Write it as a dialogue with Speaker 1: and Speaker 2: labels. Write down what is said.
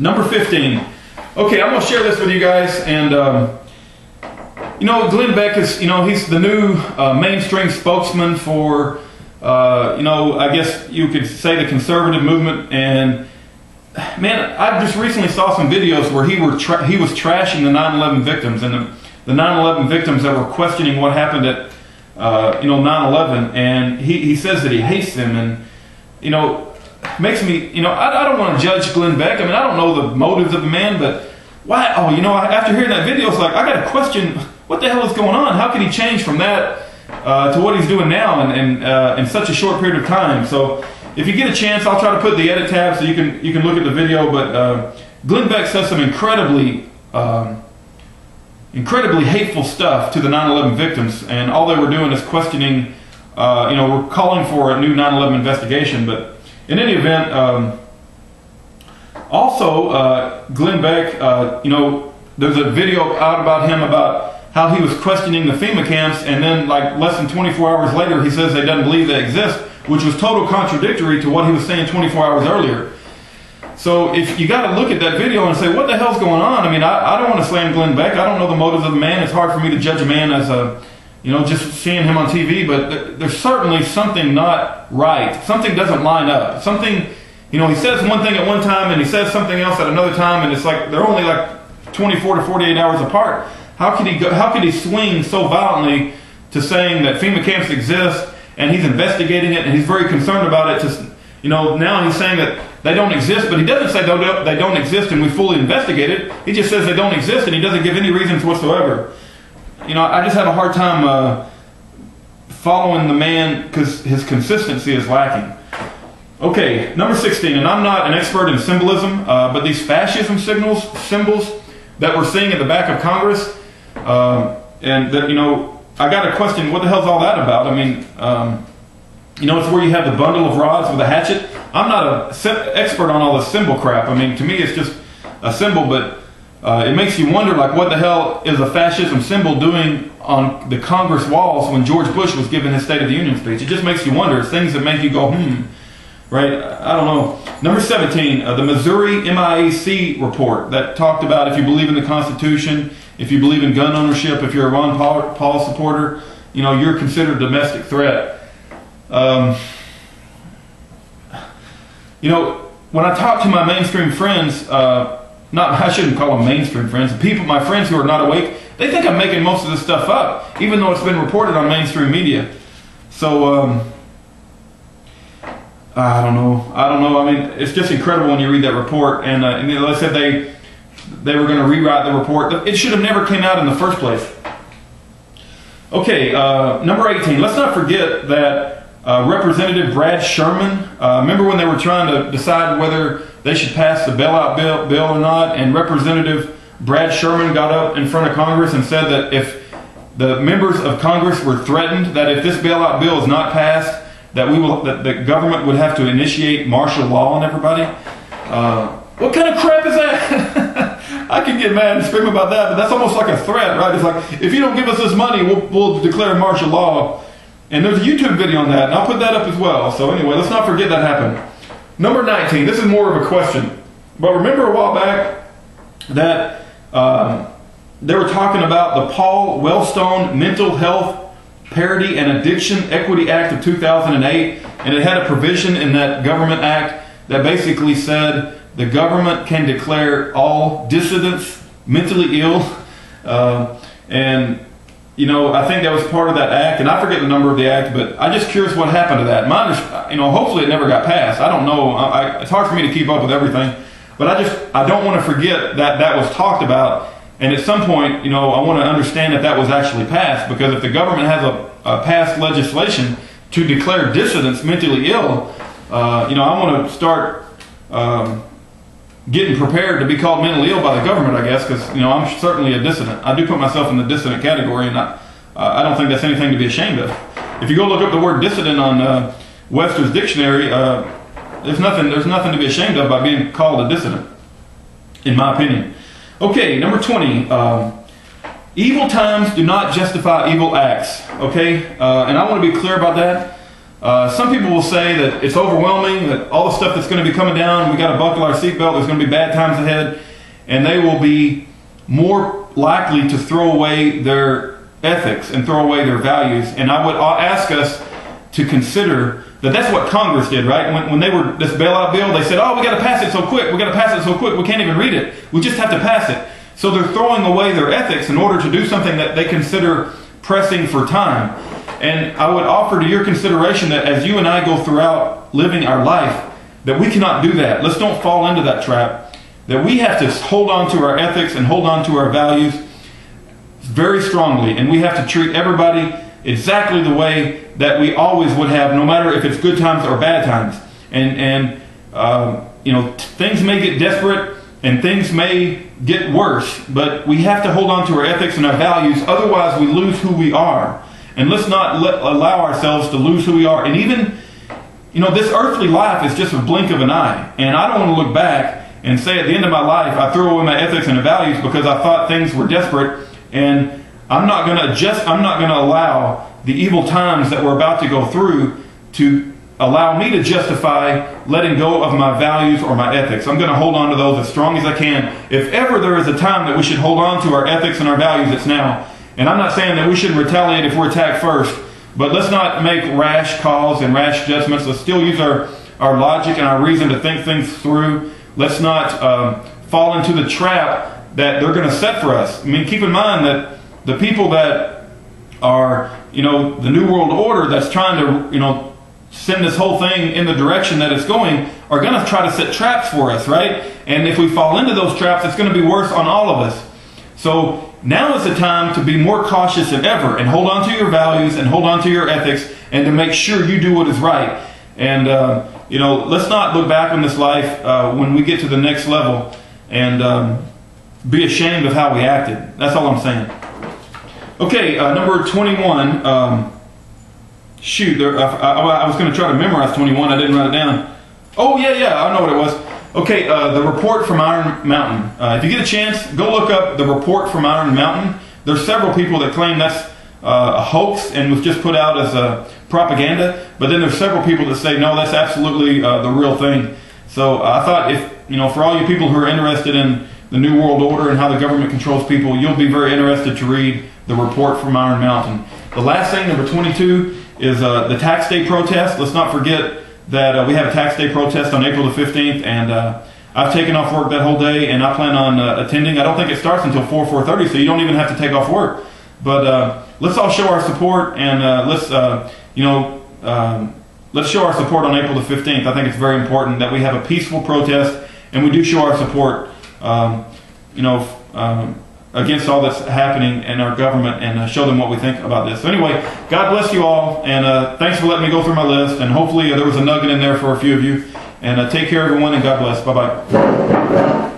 Speaker 1: Number 15. Okay, I'm going to share this with you guys. And, you know, Glenn Beck is, you know, he's the new mainstream spokesman for, you know, I guess you could say the conservative movement. And, man, I just recently saw some videos where he was trashing the 9/11 victims and the 9/11 victims that were questioning what happened at, you know, 9/11. And he says that he hates them. And, you know, makes me, you know, I don't want to judge Glenn Beck. I mean, I don't know the motives of the man, but why? Oh, you know, after hearing that video, it's like, I got to question what the hell is going on. How can he change from that to what he's doing now in such a short period of time? So if you get a chance, I'll try to put the edit tab so you can look at the video. But Glenn Beck says some incredibly hateful stuff to the 9/11 victims, and all they were doing is questioning. You know, we're calling for a new 9/11 investigation, but in any event, also Glenn Beck, you know, there's a video out about him about how he was questioning the FEMA camps, and then like less than 24 hours later, he says he doesn't believe they exist, which was total contradictory to what he was saying 24 hours earlier. So if you got to look at that video and say, what the hell's going on? I mean, I don't want to slam Glenn Beck. I don't know the motives of the man. It's hard for me to judge a man as a, you know, just seeing him on TV, but there's certainly something not right. Something doesn't line up. Something, you know, he says one thing at one time and he says something else at another time, and it's like they're only like 24 to 48 hours apart. How could he swing so violently to saying that FEMA camps exist and he's investigating it and he's very concerned about it? To, you know, now he's saying that they don't exist, but he doesn't say they don't exist and we fully investigate it. He just says they don't exist and he doesn't give any reasons whatsoever. You know, I just have a hard time following the man because his consistency is lacking. Okay, number 16, and I'm not an expert in symbolism, but these fascism symbols that we're seeing at the back of Congress, and that, you know, I got to question, what the hell's all that about? I mean, you know, it's where you have the bundle of rods with a hatchet. I'm not an expert on all this symbol crap. I mean, to me, it's just a symbol, but it makes you wonder, like, what the hell is a fascism symbol doing on the Congress walls when George Bush was giving his State of the Union speech? It just makes you wonder. It's things that make you go, right? I don't know. Number 17, the Missouri MIAC report that talked about if you believe in the Constitution, if you believe in gun ownership, if you're a Ron Paul supporter, you know, you're considered a domestic threat. You know, when I talk to my mainstream friends, I shouldn't call them mainstream friends. My friends who are not awake, they think I'm making most of this stuff up, even though it's been reported on mainstream media. So, I don't know. I mean, it's just incredible when you read that report. And they said they were going to rewrite the report. It should have never came out in the first place. Okay, number 18. Let's not forget that Representative Brad Sherman, remember when they were trying to decide whether they should pass the bailout bill or not, and Representative Brad Sherman got up in front of Congress and said that if the members of Congress were threatened that if this bailout bill is not passed, that the government would have to initiate martial law on everybody. What kind of crap is that? I can get mad and scream about that, but that's almost like a threat, right? It's like, if you don't give us this money, we'll declare martial law. And there's a YouTube video on that, and I'll put that up as well. So anyway, let's not forget that happened. Number 19, this is more of a question. But remember a while back that they were talking about the Paul Wellstone Mental Health Parity and Addiction Equity Act of 2008, and it had a provision in that government act that basically said the government can declare all dissidents mentally ill, and you know, I think that was part of that act, and I forget the number of the act, but I'm just curious what happened to that. You know, hopefully it never got passed. I don't know. It's hard for me to keep up with everything, but I don't want to forget that was talked about. And at some point, you know, I want to understand that was actually passed, because if the government has a passed legislation to declare dissidents mentally ill, you know, I want to start getting prepared to be called mentally ill by the government, I guess, because, you know, I'm certainly a dissident. I do put myself in the dissident category, and I don't think that's anything to be ashamed of. If you go look up the word dissident on Webster's dictionary, there's nothing to be ashamed of by being called a dissident, in my opinion. Okay, number 20. Evil times do not justify evil acts. Okay, and I want to be clear about that. Some people will say that it's overwhelming, that all the stuff that's going to be coming down, we got to buckle our seatbelt, there's going to be bad times ahead, and they will be more likely to throw away their ethics and throw away their values. And I would ask us to consider that that's what Congress did, right? When they were this bailout bill, they said, oh, we got to pass it so quick, we got to pass it so quick, we can't even read it, we just have to pass it. So they're throwing away their ethics in order to do something that they consider pressing for time. And I would offer to your consideration that as you and I go throughout living our life, that we cannot do that. Let's don't fall into that trap. That we have to hold on to our ethics and hold on to our values very strongly. And we have to treat everybody exactly the way that we always would have, no matter if it's good times or bad times. And you know, things may get desperate and things may get worse, but we have to hold on to our ethics and our values, otherwise we lose who we are. And let's not allow ourselves to lose who we are. And even, you know, this earthly life is just a blink of an eye. And I don't want to look back and say at the end of my life, I threw away my ethics and values because I thought things were desperate. And I'm not going to allow the evil times that we're about to go through to allow me to justify letting go of my values or my ethics. I'm going to hold on to those as strong as I can. If ever there is a time that we should hold on to our ethics and our values, it's now. And I'm not saying that we should retaliate if we're attacked first, but let's not make rash calls and rash judgments. Let's still use our logic and our reason to think things through. Let's not fall into the trap that they're going to set for us. I mean, keep in mind that the people that are, you know, the New World Order that's trying to, you know, send this whole thing in the direction that it's going are going to try to set traps for us, right? And if we fall into those traps, it's going to be worse on all of us. So now is the time to be more cautious than ever and hold on to your values and hold on to your ethics and to make sure you do what is right. And, you know, let's not look back on this life when we get to the next level and be ashamed of how we acted. That's all I'm saying. Okay, number 21. Shoot, I was going to try to memorize 21. I didn't write it down. Oh, yeah, I know what it was. Okay, the report from Iron Mountain. If you get a chance, go look up the report from Iron Mountain. There's several people that claim that's a hoax and was just put out as a propaganda. But then there's several people that say, no, that's absolutely the real thing. So I thought if, you know, for all you people who are interested in the New World Order and how the government controls people, you'll be very interested to read the report from Iron Mountain. The last thing, number 22, is the Tax Day protest. Let's not forget that we have a Tax Day protest on April the 15th, and I've taken off work that whole day, and I plan on attending. I don't think it starts until 4:30, so you don't even have to take off work. But let's all show our support, and let's show our support on April the 15th. I think it's very important that we have a peaceful protest, and we do show our support, against all that's happening in our government, and show them what we think about this. So anyway, God bless you all, and thanks for letting me go through my list, and hopefully there was a nugget in there for a few of you. And take care, everyone, and God bless. Bye-bye.